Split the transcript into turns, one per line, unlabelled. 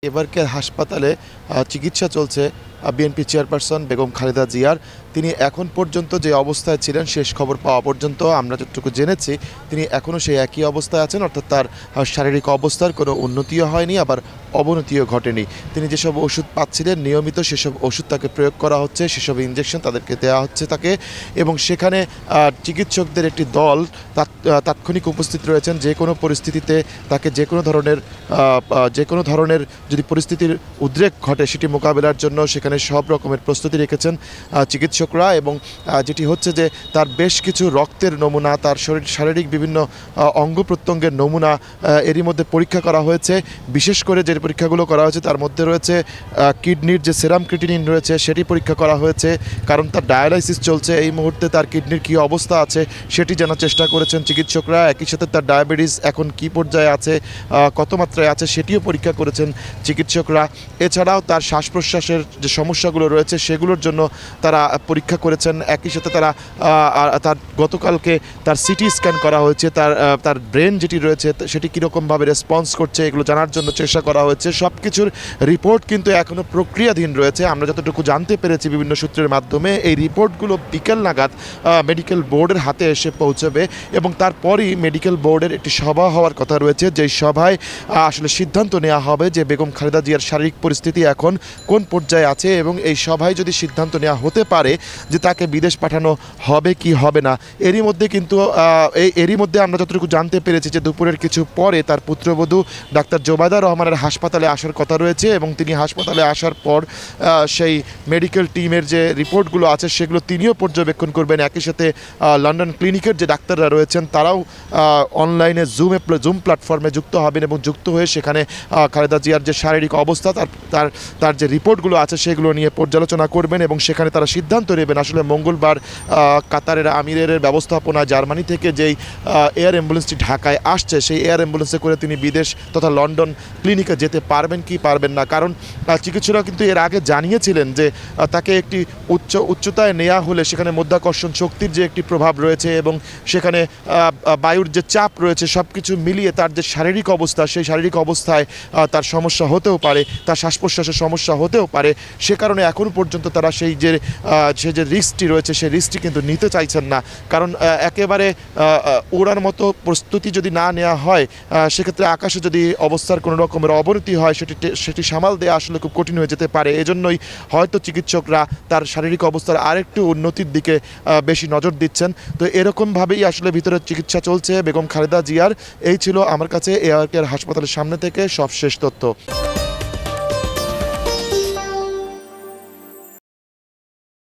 এবারকে হাসপাতালে চিকিৎসা চলছে বিএনপি চেয়ারপারসন বেগম খালেদা জিয়ার। তিনি এখন পর্যন্ত যে অবস্থায় ছিলেন শেষ খবর পাওয়া পর্যন্ত আমরা যতটুকু জেনেছি তিনি এখনও সেই একই অবস্থায় আছেন, অর্থাৎ তার শারীরিক অবস্থার কোনো উন্নতিও হয়নি, আবার অবনতিও ঘটেনি। তিনি যেসব ওষুধ পাচ্ছিলেন নিয়মিত সেসব ওষুধ তাকে প্রয়োগ করা হচ্ছে, সেসব ইঞ্জেকশন তাদেরকে দেওয়া হচ্ছে তাকে, এবং সেখানে চিকিৎসকদের একটি দল তাৎক্ষণিক উপস্থিত রয়েছেন। যে কোনো পরিস্থিতিতে তাকে যে কোনো ধরনের যদি পরিস্থিতির উদ্রেক ঘটে সেটি মোকাবেলার জন্য সেখানে সব রকমের প্রস্তুতি রেখেছেন চিকিৎসকরা। এবং যেটি হচ্ছে যে তার বেশ কিছু রক্তের নমুনা, তার শারীরিক বিভিন্ন অঙ্গ প্রত্যঙ্গের নমুনা এরই মধ্যে পরীক্ষা করা হয়েছে। বিশেষ করে যে পরীক্ষাগুলো করা হয়েছে তার মধ্যে রয়েছে কিডনির যে সেরাম ক্রিটিনিন রয়েছে সেটি পরীক্ষা করা হয়েছে, কারণ তার ডায়ালাইসিস চলছে। এই মুহূর্তে তার কিডনির কী অবস্থা আছে সেটি জানার চেষ্টা করেছেন চিকিৎসকরা। একই সাথে তার ডায়াবেটিস এখন কী পর্যায়ে আছে, কত মাত্রায় আছে সেটিও পরীক্ষা করেছেন চিকিৎসকরা। এছাড়াও তার শ্বাস প্রশ্বাসের যে সমস্যাগুলো রয়েছে সেগুলোর জন্য তারা পরীক্ষা করেছেন। একই সাথে তার গতকালকে তার সিটি স্ক্যান করা হয়েছে, তার ব্রেন যেটি রয়েছে সেটি কীরকমভাবে রেসপন্স করছে এগুলো জানার জন্য চেষ্টা করা হয়েছে। সব কিছুর রিপোর্ট কিন্তু এখনও প্রক্রিয়াধীন রয়েছে। আমরা যতটুকু জানতে পেরেছি বিভিন্ন সূত্রের মাধ্যমে এই রিপোর্টগুলো বিকেল নাগাদ মেডিকেল বোর্ডের হাতে এসে পৌঁছবে, এবং তারপরই মেডিকেল বোর্ডের একটি সভা হওয়ার কথা রয়েছে, যেই সভায় আসলে সিদ্ধান্ত নেওয়া হবে যে বেগম খালেদা জিয়ার শারীরিক পরিস্থিতি এখন কোন পর্যায়ে আছে, এবং এই সভায় যদি সিদ্ধান্ত নেওয়া হতে পারে যে তাকে বিদেশ পাঠানো হবে কি হবে না। এরই মধ্যে আমরা যতটুকু জানতে পেরেছি যে দুপুরের কিছু পরে তার পুত্রবধূ ডাক্তার জোবায়দা রহমানের হাসপাতালে আসার কথা রয়েছে, এবং তিনি হাসপাতালে আসার পর সেই মেডিকেল টিমের যে রিপোর্টগুলো আছে সেগুলো তিনিও পর্যবেক্ষণ করবেন। একই সাথে লন্ডন ক্লিনিকের যে ডাক্তাররা রয়েছেন তারাও অনলাইনে জুম প্ল্যাটফর্মে যুক্ত হবেন, এবং যুক্ত হয়ে সেখানে খালেদা জিয়ার যে শারীরিক অবস্থা তার যে রিপোর্টগুলো আছে সেগুলো নিয়ে পর্যালোচনা করবেন, এবং সেখানে তারা সিদ্ধান্ত নেবেন আসলে মঙ্গলবার কাতারের আমিরের ব্যবস্থাপনা জার্মানি থেকে যেই এয়ার অ্যাম্বুলেন্সটি ঢাকায় আসছে সেই এয়ার অ্যাম্বুলেন্সে করে তিনি বিদেশ তথা লন্ডন ক্লিনিকে যেতে পারবেন কি পারবেন না। কারণ চিকিৎসকরা কিন্তু এর আগে জানিয়েছিলেন যে তাকে একটি উচ্চতায় নেওয়া হলে সেখানে মধ্যাকর্ষণ শক্তির যে একটি প্রভাব রয়েছে, এবং সেখানে বায়ুর যে চাপ রয়েছে সব কিছু মিলিয়ে তার যে শারীরিক অবস্থা সেই শারীরিক অবস্থায় তার সমস্যা হতেও পারে, তার শ্বাস প্রশ্বাসের সমস্যা হতেও পারে। সে কারণে এখন পর্যন্ত তারা সেই যে রিস্কটি রয়েছে সেই রিস্কটি কিন্তু নিতে চাইছেন না। কারণ একেবারে ওড়ার মতো প্রস্তুতি যদি না নেওয়া হয় সেক্ষেত্রে আকাশে যদি অবস্থার কোনো রকমের অবনতি হয় সেটি সামাল দেওয়া আসলে খুব কঠিন হয়ে যেতে পারে। এজন্যই হয়তো চিকিৎসকরা তার শারীরিক অবস্থার আরেকটু উন্নতির দিকে বেশি নজর দিচ্ছেন। তো এরকমভাবেই আসলে ভিতরে চিকিৎসা চলছে বেগম খালেদা জিয়ার। এই ছিল আমার কাছে এআরকেআর হাসপাতালের সামনে থেকে সবশেষ তথ্য।